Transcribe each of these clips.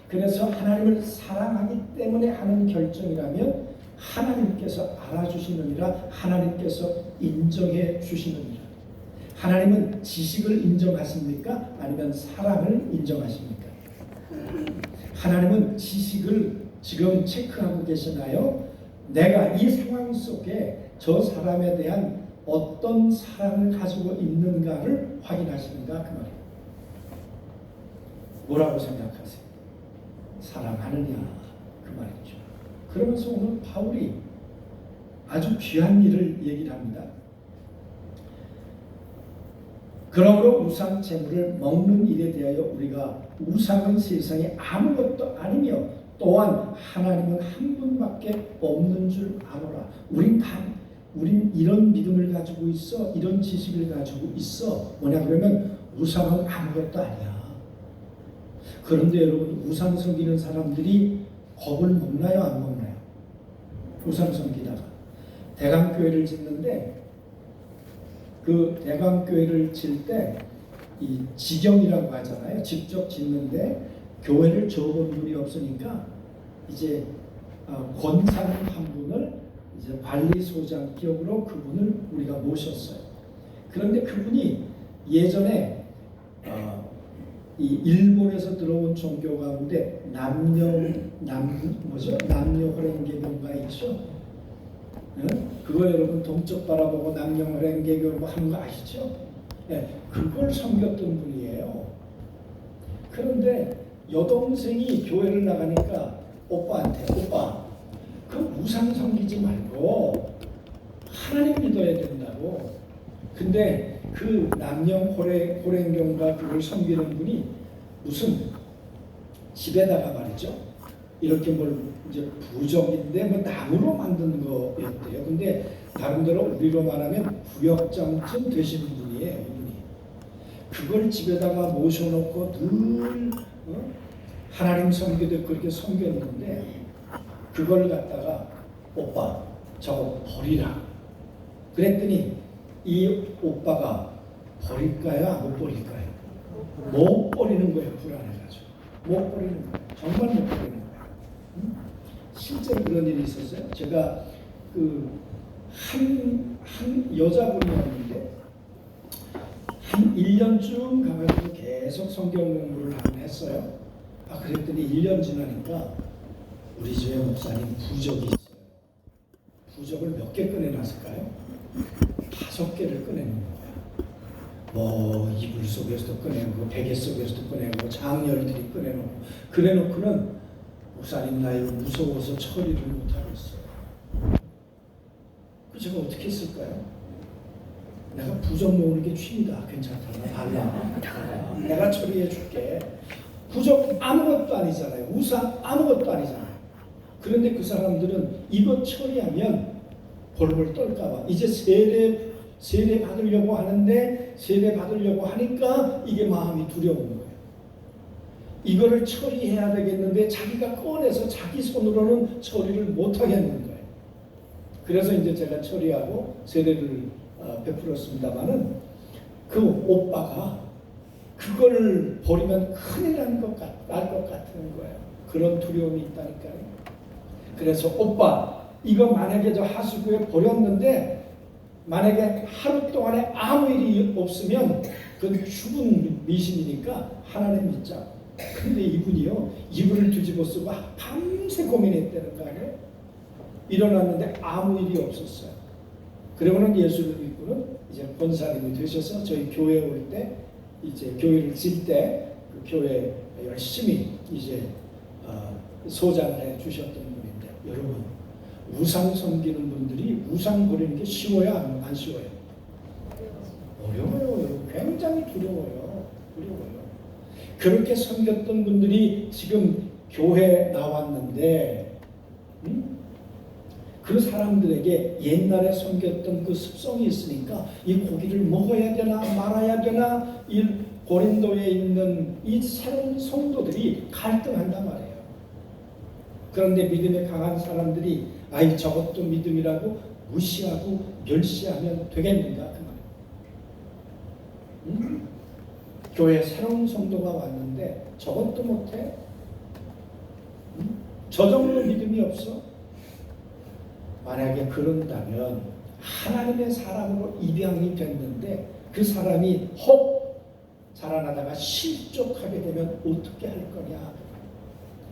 그래서 하나님을 사랑하기 때문에 하는 결정이라면 하나님께서 알아주시느니라, 하나님께서 인정해 주시느니라. 하나님은 지식을 인정하십니까? 아니면 사랑을 인정하십니까? 하나님은 지식을 지금 체크하고 계시나요? 내가 이 상황 속에 저 사람에 대한 어떤 사랑을 가지고 있는가를 확인하시는가 그 말이에요. 뭐라고 생각하세요? 사랑하느냐 그 말이죠. 그러면서 오늘 바울이 아주 귀한 일을 얘기를 합니다. 그러므로 우상 제물을 먹는 일에 대하여 우리가 우상은 세상에 아무것도 아니며 또한 하나님은 한 분밖에 없는 줄 아노라. 우린 이런 믿음을 가지고 있어, 이런 지식을 가지고 있어. 뭐냐 그러면 우상은 아무것도 아니야. 그런데 여러분, 우상 섬기는 사람들이 겁을 먹나요, 안 먹나요? 우상 섬기다가 대강교회를 짓는데, 그 대강교회를 질 때 이 지경이라고 하잖아요. 직접 짓는데 교회를 접은 분이 없으니까 이제 권사님 한 분을 이제 관리소장 격으로 그분을 우리가 모셨어요. 그런데 그분이 예전에 이 일본에서 들어온 종교 가운데 남녀 활용개교가 있죠. 그거 여러분 동쪽 바라보고 남녀 활용개교 하는 거 아시죠? 네, 그걸 섬겼던 분이에요. 그런데 여동생이 교회를 나가니까 오빠한테, 오빠 그 우상 섬기지 말고 하나님 믿어야 된다고. 근데 그 남녀 호랭경과 그걸 섬기는 분이 무슨 집에다가 말이죠, 이렇게 뭘 이제 부적인데 뭐 나무로 만든 거였대요. 근데 나름대로 우리로 말하면 구역장쯤 되시는 분이에요, 이분이. 그걸 집에다가 모셔놓고 늘 하나님 섬기듯 그렇게 섬겼는데, 그걸 갖다가 오빠 저거 버리라 그랬더니 이 오빠가 버릴까요? 못 버릴까요? 못 버리는 거예요. 불안해가지고 못 버리는 거예요. 정말 못 버리는 거예요. 실제로 그런 일이 있었어요. 제가 한 여자분이었는데 한 1년쯤 가가지고 계속 성경 공부를 했어요. 그랬더니 1년 지나니까 우리 집에 목사님 부적이 있어요. 부적을 몇 개 꺼내놨을까요? 5개를 꺼내는 거야. 뭐 이불 속에서도 꺼내고 베개 속에서도 꺼내고 장렬들이 꺼내놓고, 그래놓고는 목사님 나 이거 무서워서 처리를 못하겠어요. 그 제가 어떻게 했을까요? 내가 부적 모으는 게 취미다. 괜찮다. 달라. 내가 처리해 줄게. 부적 아무것도 아니잖아요. 우상 아무것도 아니잖아요. 그런데 그 사람들은 이거 처리하면 벌벌 떨까봐 이제 세례 받으려고 하는데, 세례 받으려고 하니까 이게 마음이 두려운 거예요. 이거를 처리해야 되겠는데 자기가 꺼내서 자기 손으로는 처리를 못 하겠는 거예요. 그래서 이제 제가 처리하고 세례를 베풀었습니다만은 그 오빠가 그걸 버리면 큰일 날 것 같은 거예요. 그런 두려움이 있다니까요. 그래서 오빠 이거 만약에 저 하수구에 버렸는데 만약에 하루 동안에 아무 일이 없으면 그건 죽은 미신이니까 하나님 믿자. 근데 이분이요, 이불을 뒤집어 쓰고 밤새 고민했다는 거 아니에요? 일어났는데 아무 일이 없었어요. 그리고는 예수를 믿고는 이제 권사님이 되셔서 저희 교회 올 때, 이제 교회를 질 때 그 교회 열심히 이제 소장을 해 주셨던 분인데, 여러분 우상 섬기는 분들이 우상 버리는 게 쉬워요, 안 쉬워요? 어려워요. 굉장히 두려워요. 그렇게 섬겼던 분들이 지금 교회에 나왔는데, 그 사람들에게 옛날에 섬겼던 그 습성이 있으니까 이 고기를 먹어야 되나 말아야 되나, 이 고린도에 있는 이 새로운 성도들이 갈등한단 말이에요. 그런데 믿음에 강한 사람들이 아이 저것도 믿음이라고 무시하고 멸시하면 되겠는가 그 말이에요. 교회에 새로운 성도가 왔는데 저것도 못해? 저 정도 믿음이 없어? 만약에 그런다면 하나님의 사람으로 입양이 됐는데 그 사람이 혹 자라나다가 실족하게 되면 어떻게 할 거냐.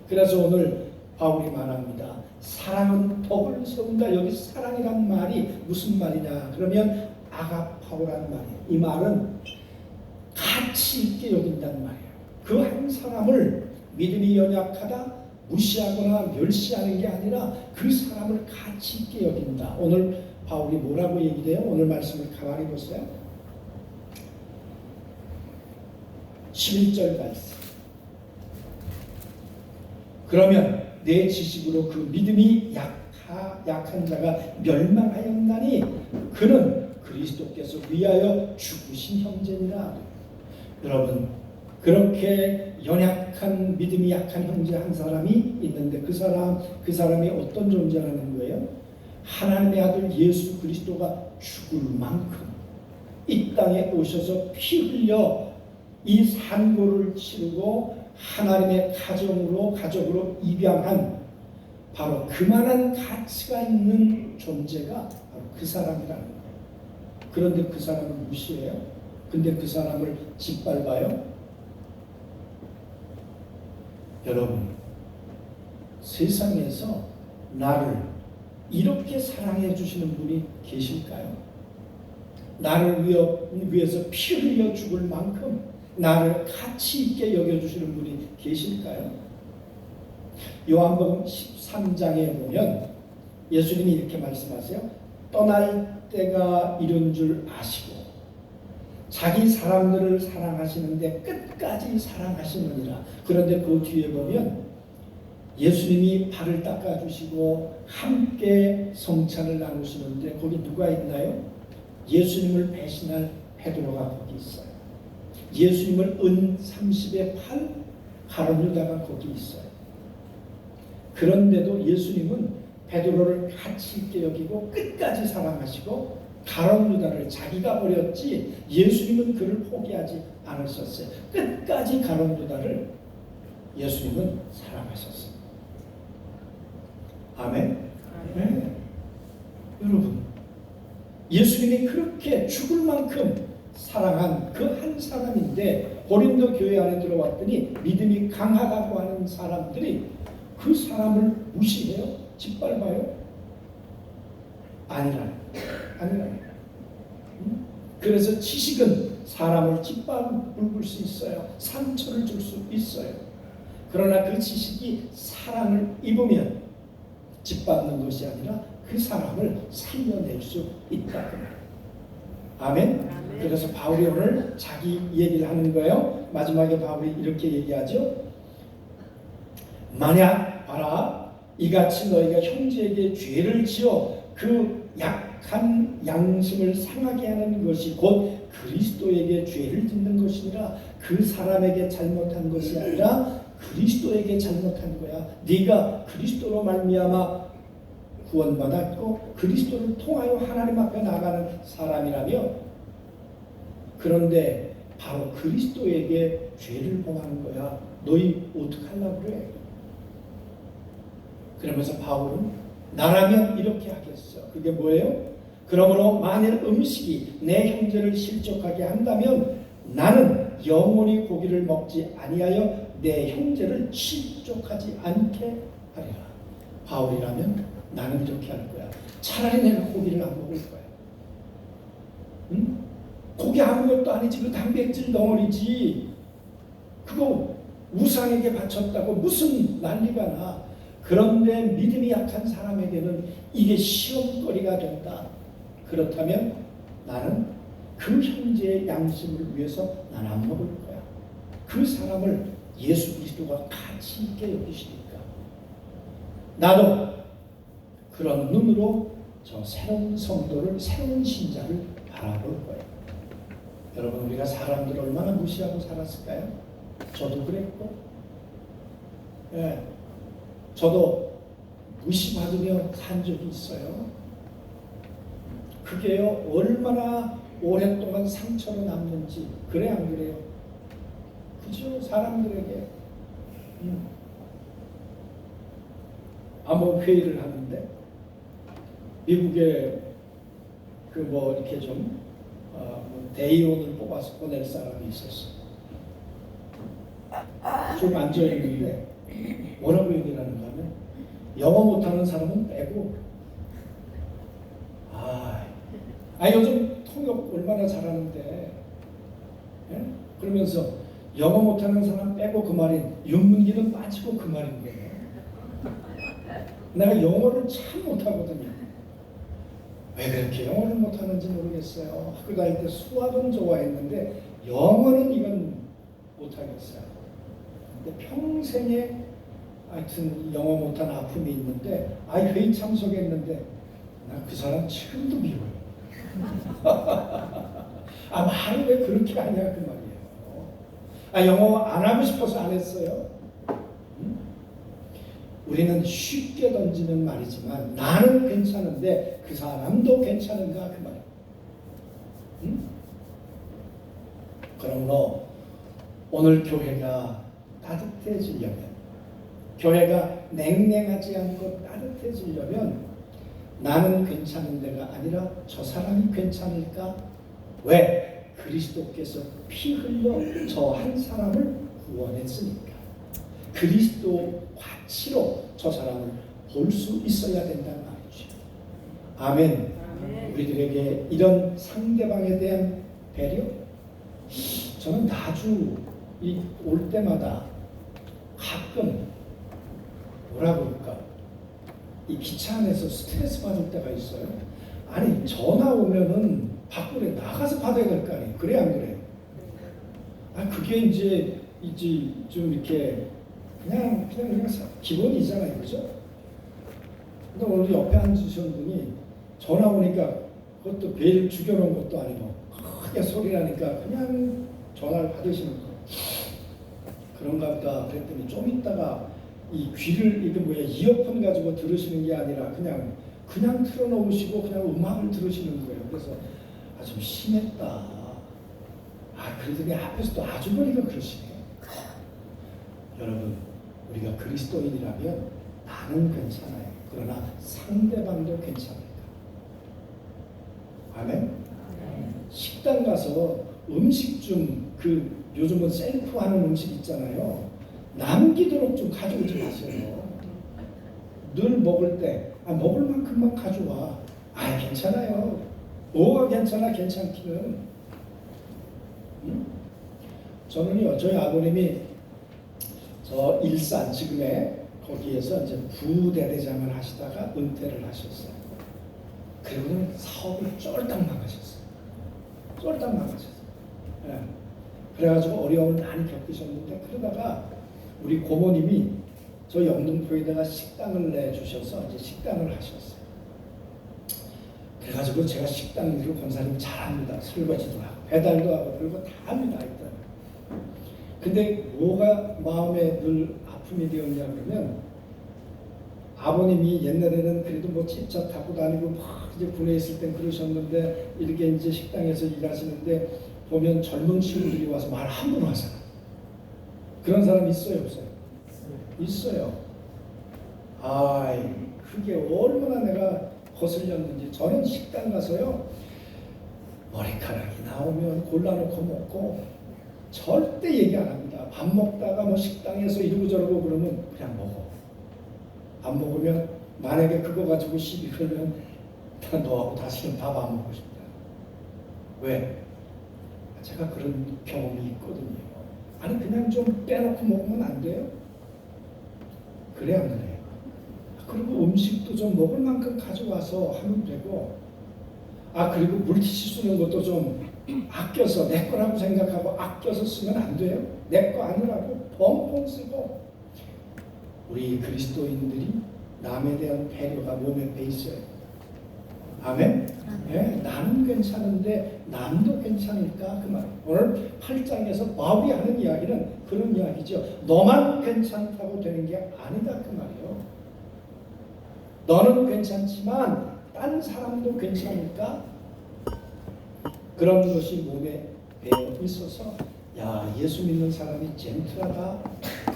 그래서 오늘 바울이 말합니다. 사랑은 덕을 세운다. 여기 사랑이란 말이 무슨 말이냐. 그러면 아가파오라는 말이에요. 이 말은 가치 있게 여긴다는 말이에요. 그 한 사람을 믿음이 연약하다 무시하거나 멸시하는 게 아니라 그 사람을 가치 있게 여긴다. 오늘 바울이 뭐라고 얘기해요? 오늘 말씀을 가만히 보세요. 11절 말씀. 그러면 내 지식으로 그 믿음이 약한 자가 멸망하였나니 그는 그리스도께서 위하여 죽으신 형제니라. 여러분, 그렇게 연약한 믿음이 약한 형제 한 사람이 있는데 그 사람이 어떤 존재라는 거예요? 하나님의 아들 예수 그리스도가 죽을 만큼 이 땅에 오셔서 피 흘려 이 산고를 치르고 하나님의 가족으로 입양한 바로 그만한 가치가 있는 존재가 바로 그 사람이라는 거예요. 그런데 그 사람을 무시해요. 근데 그 사람을 짓밟아요. 여러분, 세상에서 나를 이렇게 사랑해 주시는 분이 계실까요? 나를 위해서 피 흘려 죽을 만큼 나를 가치 있게 여겨주시는 분이 계실까요? 요한복음 13장에 보면 예수님이 이렇게 말씀하세요. 떠날 때가 이른 줄 아시고 자기 사람들을 사랑하시는데 끝까지 사랑하시느니라. 그런데 그 뒤에 보면 예수님이 발을 닦아주시고 함께 성찬을 나누시는데 거기 누가 있나요? 예수님을 배신할 베드로가 거기 있어요. 예수님을 은 30에 팔 가룟 유다가 거기 있어요. 그런데도 예수님은 베드로를 가치 있게 여기고 끝까지 사랑하시고 가룟 유다를 자기가 버렸지 예수님은 그를 포기하지 않으셨어요. 끝까지 가룟 유다를 예수님은 사랑하셨어요. 아멘. 네. 여러분, 예수님이 그렇게 죽을 만큼 사랑한 그 한 사람인데 고린도 교회 안에 들어왔더니 믿음이 강하다고 하는 사람들이 그 사람을 무시해요? 짓밟아요? 아니라는. 그래서 지식은 사람을 짓밟을 수 있어요. 상처를 줄 수 있어요. 그러나 그 지식이 사랑을 입으면 짓밟는 것이 아니라 그 사람을 살려낼 수 있다. 아멘? 그래서 바울이 오늘 자기 얘기를 하는 거예요. 마지막에 바울이 이렇게 얘기하죠. 만약 봐라, 이같이 너희가 형제에게 죄를 지어 그 약한 양심을 상하게 하는 것이 곧 그리스도에게 죄를 짓는 것이니라. 그 사람에게 잘못한 것이 아니라 그리스도에게 잘못한 거야. 네가 그리스도로 말미암아 구원받았고 그리스도를 통하여 하나님 앞에 나가는 사람이라며, 그런데 바로 그리스도에게 죄를 범하는 거야. 너희 어떻게 하려고 그래? 그러면서 바울은 나라면 이렇게 하겠어. 그게 뭐예요? 그러므로 만일 음식이 내 형제를 실족하게 한다면 나는 영원히 고기를 먹지 아니하여 내 형제를 실족하지 않게 하리라. 바울이라면 나는 이렇게 할 거야. 차라리 내가 고기를 안 먹을 거야. 응? 고기 아무것도 아니지. 그 단백질 덩어리지. 그거 우상에게 바쳤다고 무슨 난리가 나. 그런데 믿음이 약한 사람에게는 이게 시험거리가 된다. 그렇다면 나는 그 형제의 양심을 위해서 난 안 먹을 거야. 그 사람을 예수 그리스도가 가치 있게 여기시니까 나도 그런 눈으로 저 새로운 성도를, 새로운 신자를 바라볼 거예요. 여러분, 우리가 사람들을 얼마나 무시하고 살았을까요? 저도 그랬고, 예, 저도 무시받으며 산 적이 있어요. 그게요, 얼마나 오랫동안 상처로 남는지. 그래 안 그래요? 그죠? 사람들에게. 암호 회의를 하는데 미국에 그 뭐 이렇게 좀 대의원을 뽑아서 보낼 사람이 있었어. 좀 앉아 있는데 뭐라고 얘기를 하는가 하면 영어 못하는 사람은 빼고 요즘 통역 얼마나 잘하는데 예? 그러면서 영어 못하는 사람 빼고 그 말인 윤문기는 빠지고 그 말인 거예요. 내가 영어를 참 못하거든요. 왜 그렇게 영어를 못하는지 모르겠어요. 학교 다닐 때 수학은 좋아했는데 영어는 이건 못하겠어요. 근데 평생에 하여튼 영어 못한 아픔이 있는데 회의 참석했는데 나 그 사람 지금도 미워요. 말을 왜 그렇게 하냐 그 말이에요. 영어 안 하고 싶어서 안 했어요. 우리는 쉽게 던지는 말이지만 나는 괜찮은데 그 사람도 괜찮은가 그 말이에요. 그러므로 오늘 교회가 따뜻해지려면, 교회가 냉랭하지 않고 따뜻해지려면 나는 괜찮은 데가 아니라 저 사람이 괜찮을까? 왜? 그리스도께서 피 흘려 저 한 사람을 구원했으니까. 그리스도 가치로 저 사람을 볼 수 있어야 된다는 말이죠. 아멘. 우리들에게 이런 상대방에 대한 배려, 저는 아주 올 때마다 가끔 뭐라고 할까, 이 기차 안에서 스트레스 받을 때가 있어요. 아니 전화 오면은 밖으로 나가서 받아야 될 거 아니에요. 그래 안 그래요? 그게 이제 좀 이렇게 그냥 기본이잖아요, 그죠? 근데 오늘 옆에 앉으신 분이 전화 오니까 그것도 벨 죽여놓은 것도 아니고 크게 소리 나니까 그냥 전화를 받으시는 거예요. 그런가 보다 그랬더니 좀 있다가 이 귀를 이어폰 가지고 들으시는 게 아니라 그냥 틀어놓으시고 그냥 음악을 들으시는 거예요. 그래서 좀 심했다. 그러더니 앞에서도 아주머니가 그러시네. 여러분, 우리가 그리스도인이라면 나는 괜찮아요. 그러나 상대방도 괜찮을까? 아멘? 식당 가서 음식 좀 요즘은 셀프 하는 음식 있잖아요. 남기도록 좀 가져오지 마세요. 늘 먹을 때 먹을 만큼만 가져와. 괜찮아요. 뭐가 괜찮아? 괜찮기는. 저는요, 저희 아버님이 저 일산 지금의 거기에서 이제 부대대장을 하시다가 은퇴를 하셨어요. 그리고는 사업을 쫄딱 망하셨어요. 쫄딱 망하셨어요. 예. 그래가지고 어려움을 많이 겪으셨는데 그러다가 우리 고모님이 저 영등포에다가 식당을 내주셔서 이제 식당을 하셨어요. 그래가지고 제가 식당 일을 권사님 잘합니다. 설거지도 하고 배달도 하고 그리고 다 합니다. 일단. 근데 뭐가 마음에 늘 아픔이 되었냐 그러면 아버님이 옛날에는 그래도 뭐 집차 타고 다니고 막 이제 군에 있을 땐 그러셨는데 이렇게 이제 식당에서 일하시는데 보면 젊은 친구들이 와서 말 함부로 하잖아. 그런 사람 있어요, 없어요? 있어요. 그게 얼마나 내가 거슬렸는지. 저는 식당 가서요, 머리카락이 나오면 골라놓고 먹고 절대 얘기 안 합니다. 밥 먹다가 뭐 식당에서 이러고 저러고 그러면 그냥 먹어. 안 먹으면 만약에 그거 가지고 시비 걸면 너하고 다시는 밥 안 먹고 싶다. 왜? 제가 그런 경험이 있거든요. 그냥 좀 빼놓고 먹으면 안 돼요? 그래 안 그래요? 그리고 음식도 좀 먹을 만큼 가져와서 하면 되고, 그리고 물티슈 쓰는 것도 좀 아껴서 내 거라고 생각하고 아껴서 쓰면 안 돼요? 내 거 아니라고 펑펑 쓰고. 우리 그리스도인들이 남에 대한 배려가 몸에 배 있어요. 아멘? 네, 나는 괜찮은데 남도 괜찮을까? 그 말. 오늘 8장에서 바울이 하는 이야기는 그런 이야기죠. 너만 괜찮다고 되는 게 아니다 그 말이에요. 너는 괜찮지만 딴 사람도 괜찮을까? 그런 것이 몸에 배어 있어서 예수 믿는 사람이 젠틀하다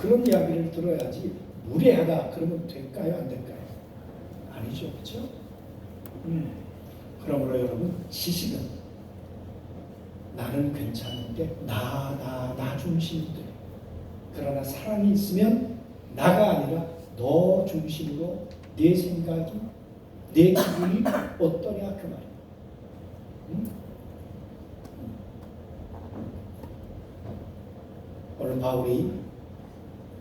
그런 이야기를 들어야지 무례하다 그러면 될까요? 안 될까요? 아니죠, 그렇죠? 그러므로 여러분, 지식은 나는 괜찮은데 나 중심인데, 그러나 사랑이 있으면 나가 아니라 너 중심으로 내 생각이, 내 기분이 어떠냐 그 말이에요. 오늘 바울이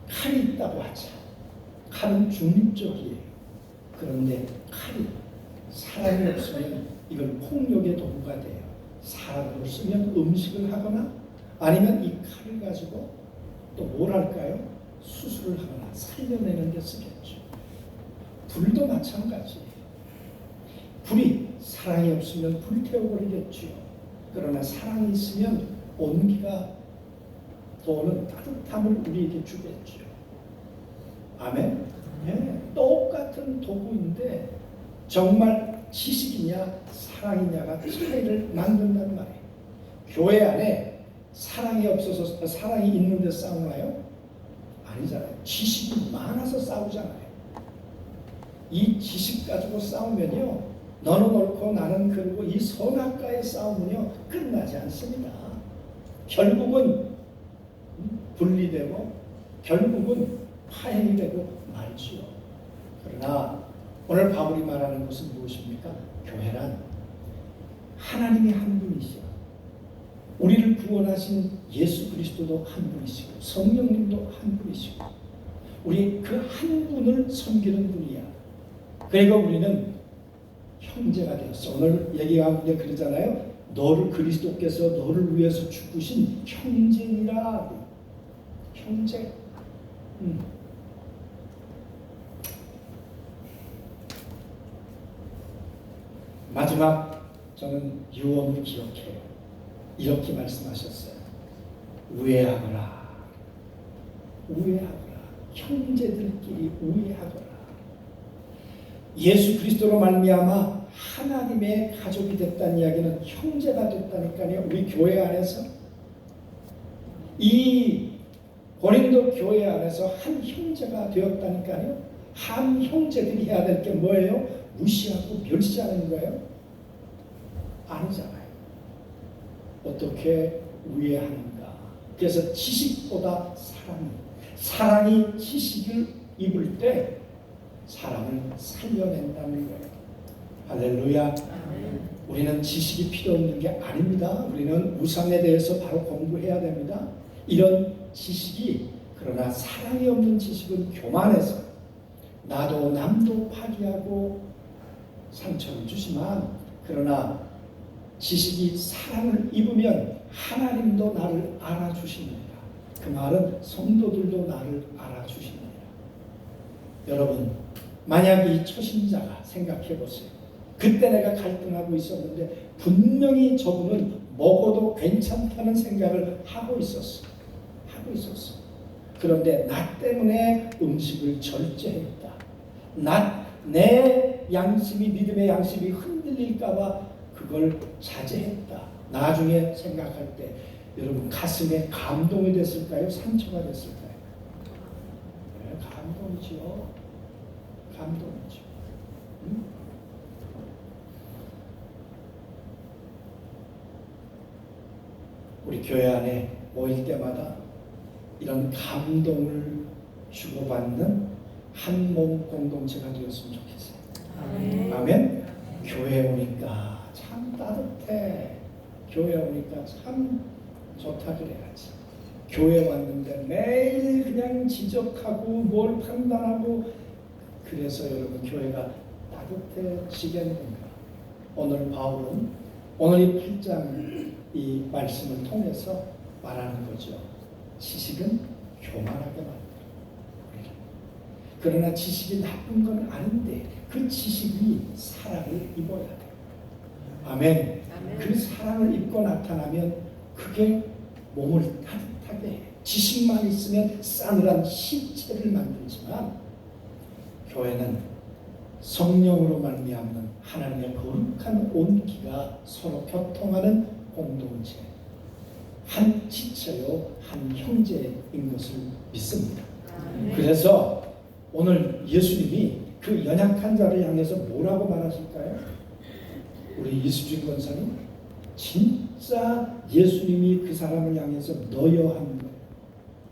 칼이 있다고 하자. 칼은 중립적이에요. 그런데 칼이 사랑이 없으면 이건 폭력의 도구가 돼요. 사랑으로 쓰면 음식을 하거나 아니면 이 칼을 가지고 또 뭘 할까요? 수술을 하거나 살려내는 데 쓰겠죠. 불도 마찬가지예요. 불이 사랑이 없으면 불태워버리겠죠. 그러나 사랑이 있으면 온기가 도는 따뜻함을 우리에게 주겠죠. 아멘? 네, 똑같은 도구인데 정말 지식이냐 사랑이냐가 차이를 만든단 말이에요. 교회 안에 사랑이 없어서 사랑이 있는데 싸우나요? 아니잖아요. 지식이 많아서 싸우잖아요. 이 지식 가지고 싸우면요, 너는 옳고 나는 그르고 이 선악과의 싸움은요 끝나지 않습니다. 결국은 분리되고 결국은 파행이 되고 말지요. 그러나 오늘 바울이 말하는 것은 무엇입니까? 교회란 하나님이 한 분이시오. 우리를 구원하신 예수 그리스도도 한 분이시고 성령님도 한 분이시고 우리 그 한 분을 섬기는 분이야. 그리고 우리는 형제가 되었어. 오늘 얘기하는데 그러잖아요. 너를 그리스도께서 너를 위해서 죽으신 형제니라. 형제. 마지막 저는 유언을 기억해요. 이렇게 말씀하셨어요. 우애하거라. 우애하거라. 형제들끼리 우애하거라. 예수 그리스도로 말미암아 하나님의 가족이 됐다는 이야기는 형제가 됐다니까요. 우리 교회 안에서 이 고린도 교회 안에서 한 형제가 되었다니까요. 한 형제들이 해야 될 게 뭐예요? 무시하고 멸시하는 거예요? 아니잖아요. 어떻게 우애하는가? 그래서 지식보다 사랑이 지식을 입을 때 사람을 살려낸다는 거예요. 할렐루야. 우리는 지식이 필요 없는 게 아닙니다. 우리는 우상에 대해서 바로 공부해야 됩니다. 이런 지식이, 그러나 사랑이 없는 지식은 교만해서 나도 남도 파괴하고 상처를 주지만, 그러나 지식이 사랑을 입으면 하나님도 나를 알아주십니다. 그 말은 성도들도 나를 알아주십니다. 여러분, 만약 이 초신자가 생각해 보세요. 그때 내가 갈등하고 있었는데 분명히 저분은 먹어도 괜찮다는 생각을 하고 있었어. 그런데 나 때문에 음식을 절제했다. 내 양심이, 믿음의 양심이 흔들릴까봐 그걸 자제했다. 나중에 생각할 때 여러분 가슴에 감동이 됐을까요? 상처가 됐을까요? 네, 감동이죠. 우리 교회 안에 모일 때마다 이런 감동을 주고받는 한 몸 공동체가 되었으면 좋겠어요. 아멘. 교회 오니까 참 따뜻해. 교회 오니까 참 좋다 그래야지. 교회 왔는데 매일 그냥 지적하고 뭘 판단하고, 그래서 여러분 교회가 따뜻해지겠는가? 오늘 바울은 오늘 이 8장 이 말씀을 통해서 말하는 거죠. 지식은 교만하게 만들어. 그러나 지식이 나쁜 건 아닌데 그 지식이 사랑을 입어야 돼요. 아멘. 그 사랑을 입고 나타나면 그게 몸을 따뜻하게 해요. 지식만 있으면 싸늘한 신체를 만들지만 교회는 성령으로 말미암는 하나님의 거룩한 온기가 서로 교통하는 공동체, 한 지체요 한 형제인 것을 믿습니다. 그래서 오늘 예수님이 그 연약한 자를 향해서 뭐라고 말하실까요? 우리 이수진 권사님, 진짜 예수님이 그 사람을 향해서 너여 하는 거예요.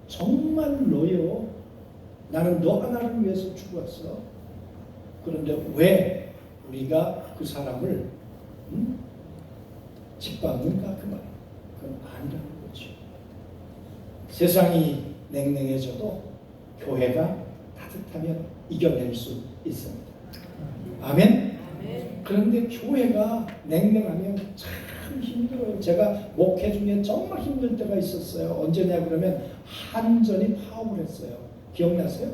정말 너여. 나는 너 하나를 위해서 죽었어. 그런데 왜 우리가 그 사람을 짓밟는가 그 말이에요. 그건 아니라는 거죠. 세상이 냉랭해져도 교회가 따뜻하면 이겨낼 수 있습니다. 아멘? 그런데 교회가 냉랭하면 참 힘들어요. 제가 목회 중에 정말 힘들 때가 있었어요. 언제냐 그러면 한전이 파업을 했어요. 기억나세요?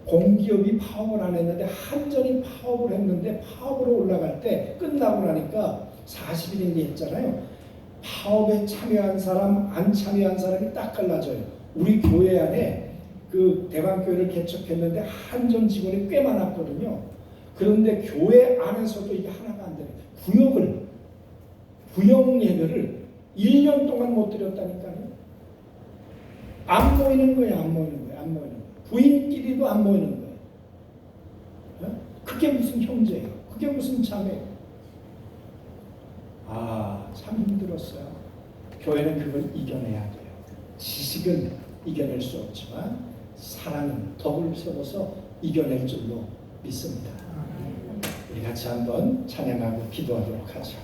공기업이 파업을 안 했는데 한전이 파업을 했는데 파업으로 올라갈 때 끝나고 나니까 40일인가 했잖아요. 파업에 참여한 사람, 안 참여한 사람이 딱 갈라져요. 우리 교회 안에 그 대방교회를 개척했는데 한전 직원이 꽤 많았거든요. 그런데 교회 안에서도 이게 하나가 안 돼요. 구역 예배를 1년 동안 못 드렸다니까요. 안 모이는 거예요. 안 모이는 거예요. 안 모이는 거예요. 부인끼리도 안 모이는 거예요. 그게 무슨 형제예요. 그게 무슨 자매예요. 참 힘들었어요. 교회는 그걸 이겨내야 돼요. 지식은 이겨낼 수 없지만 사랑은 덕을 세워서 이겨낼 줄로 믿습니다. 우리 같이 한번 찬양하고 기도하도록 하죠.